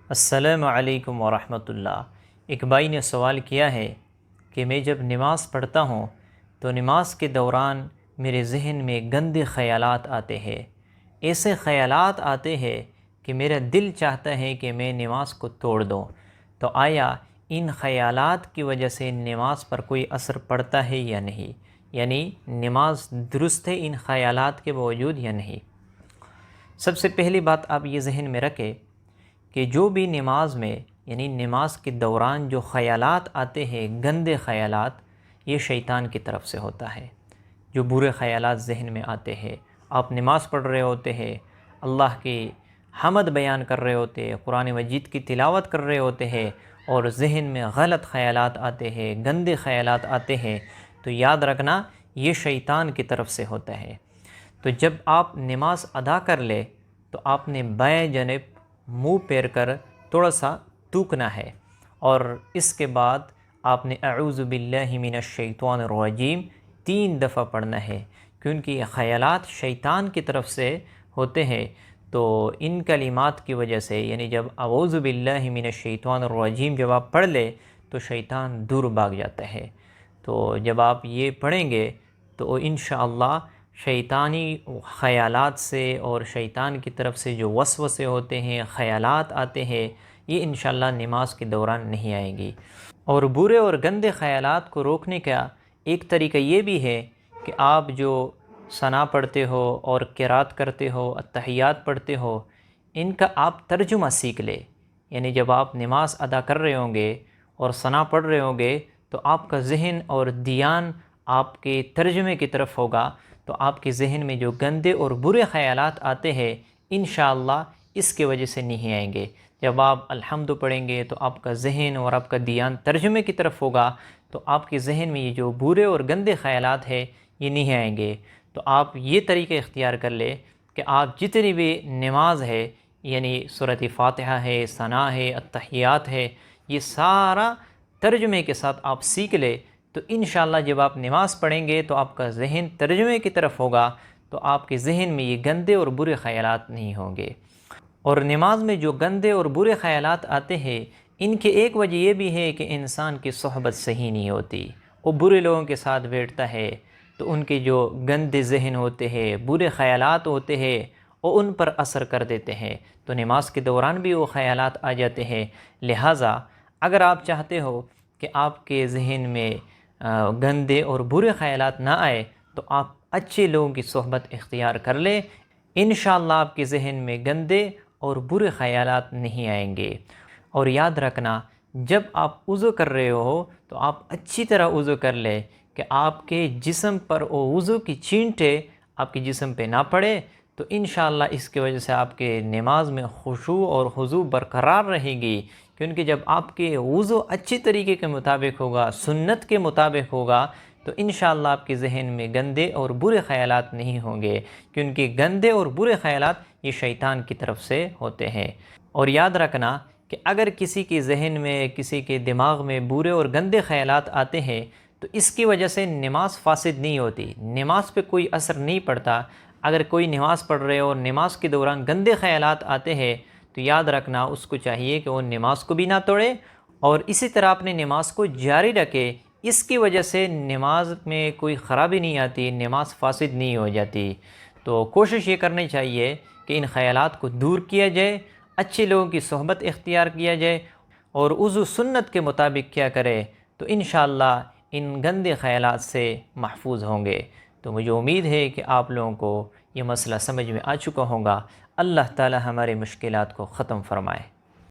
السلام علیکم ورحمۃ اللہ۔ ایک بھائی نے سوال کیا ہے کہ میں جب نماز پڑھتا ہوں تو نماز کے دوران میرے ذہن میں گندے خیالات آتے ہیں۔ ایسے خیالات آتے ہیں کہ میرا دل چاہتا ہے کہ میں نماز کو توڑ دوں، تو آیا ان خیالات کی وجہ سے نماز پر کوئی اثر پڑتا ہے یا نہیں؟ یعنی نماز درست ہے ان خیالات کے باوجود یا نہیں؟ سب سے پہلی بات آپ یہ ذہن میں رکھیں کہ جو بھی نماز میں یعنی نماز کے دوران جو خیالات آتے ہیں، گندے خیالات، یہ شیطان کی طرف سے ہوتا ہے۔ جو برے خیالات ذہن میں آتے ہیں، آپ نماز پڑھ رہے ہوتے ہیں، اللہ کی حمد بیان کر رہے ہوتے ہیں، قرآن مجید کی تلاوت کر رہے ہوتے ہیں اور ذہن میں غلط خیالات آتے ہیں، گندے خیالات آتے ہیں، تو یاد رکھنا یہ شیطان کی طرف سے ہوتا ہے۔ تو جب آپ نماز ادا کر لے تو آپ نے بائیں جانب منہ پھیر کر تھوڑا سا تھوکنا ہے، اور اس کے بعد آپ نے اعوذ باللہ من الشیطان الرجیم 3 دفعہ پڑھنا ہے، کیونکہ یہ خیالات شیطان کی طرف سے ہوتے ہیں۔ تو ان کلمات کی وجہ سے یعنی جب اعوذ باللہ من الشیطان الرجیم جب آپ پڑھ لے تو شیطان دور بھاگ جاتا ہے۔ تو جب آپ یہ پڑھیں گے تو انشاءاللہ شیطانی خیالات سے اور شیطان کی طرف سے جو وسوسے ہوتے ہیں، خیالات آتے ہیں، یہ انشاءاللہ نماز کے دوران نہیں آئیں گی۔ اور برے اور گندے خیالات کو روکنے کا ایک طریقہ یہ بھی ہے کہ آپ جو ثنا پڑھتے ہو اور قرات کرتے ہو، اتحیات پڑھتے ہو، ان کا آپ ترجمہ سیکھ لیں۔ یعنی جب آپ نماز ادا کر رہے ہوں گے اور ثنا پڑھ رہے ہوں گے تو آپ کا ذہن اور دھیان آپ کے ترجمے کی طرف ہوگا، تو آپ کے ذہن میں جو گندے اور برے خیالات آتے ہیں انشاءاللہ اس کی وجہ سے نہیں آئیں گے۔ جب آپ الحمد پڑھیں گے تو آپ کا ذہن اور آپ کا دھیان ترجمے کی طرف ہوگا، تو آپ کے ذہن میں یہ جو برے اور گندے خیالات ہیں یہ نہیں آئیں گے۔ تو آپ یہ طریقہ اختیار کر لیں کہ آپ جتنی بھی نماز ہے، یعنی سورۃ فاتحہ ہے، ثنا ہے، اتحیات ہے، یہ سارا ترجمے کے ساتھ آپ سیکھ لیں، تو انشاءاللہ جب آپ نماز پڑھیں گے تو آپ کا ذہن ترجمے کی طرف ہوگا، تو آپ کے ذہن میں یہ گندے اور برے خیالات نہیں ہوں گے۔ اور نماز میں جو گندے اور برے خیالات آتے ہیں، ان کی ایک وجہ یہ بھی ہے کہ انسان کی صحبت صحیح نہیں ہوتی، وہ برے لوگوں کے ساتھ بیٹھتا ہے، تو ان کے جو گندے ذہن ہوتے ہیں، برے خیالات ہوتے ہیں، وہ ان پر اثر کر دیتے ہیں، تو نماز کے دوران بھی وہ خیالات آ جاتے ہیں۔ لہٰذا اگر آپ چاہتے ہو کہ آپ کے ذہن میں گندے اور برے خیالات نہ آئے تو آپ اچھے لوگوں کی صحبت اختیار کر لیں، انشاءاللہ آپ کے ذہن میں گندے اور برے خیالات نہیں آئیں گے۔ اور یاد رکھنا جب آپ وضو کر رہے ہو تو آپ اچھی طرح وضو کر لیں کہ آپ کے جسم پر وہ وضو کی چھینٹیں آپ کے جسم پہ نہ پڑے، تو انشاءاللہ اس کی وجہ سے آپ کے نماز میں خشوع اور خضوع برقرار رہے گی، کیونکہ جب آپ کے وضو اچھی طریقے کے مطابق ہوگا، سنت کے مطابق ہوگا، تو انشاءاللہ آپ کے ذہن میں گندے اور برے خیالات نہیں ہوں گے، کیونکہ گندے اور برے خیالات یہ شیطان کی طرف سے ہوتے ہیں۔ اور یاد رکھنا کہ اگر کسی کے ذہن میں، کسی کے دماغ میں برے اور گندے خیالات آتے ہیں تو اس کی وجہ سے نماز فاسد نہیں ہوتی، نماز پہ کوئی اثر نہیں پڑتا۔ اگر کوئی نماز پڑھ رہے اور نماز کے دوران گندے خیالات آتے ہیں تو یاد رکھنا اس کو چاہیے کہ وہ نماز کو بھی نہ توڑے اور اسی طرح اپنے نماز کو جاری رکھے۔ اس کی وجہ سے نماز میں کوئی خرابی نہیں آتی، نماز فاسد نہیں ہو جاتی۔ تو کوشش یہ کرنی چاہیے کہ ان خیالات کو دور کیا جائے، اچھے لوگوں کی صحبت اختیار کیا جائے اور وضو سنت کے مطابق کیا کرے، تو انشاءاللہ ان گندے خیالات سے محفوظ ہوں گے۔ تو مجھے امید ہے کہ آپ لوگوں کو یہ مسئلہ سمجھ میں آ چکا ہوگا۔ اللہ تعالی ہمارے مشکلات کو ختم فرمائے۔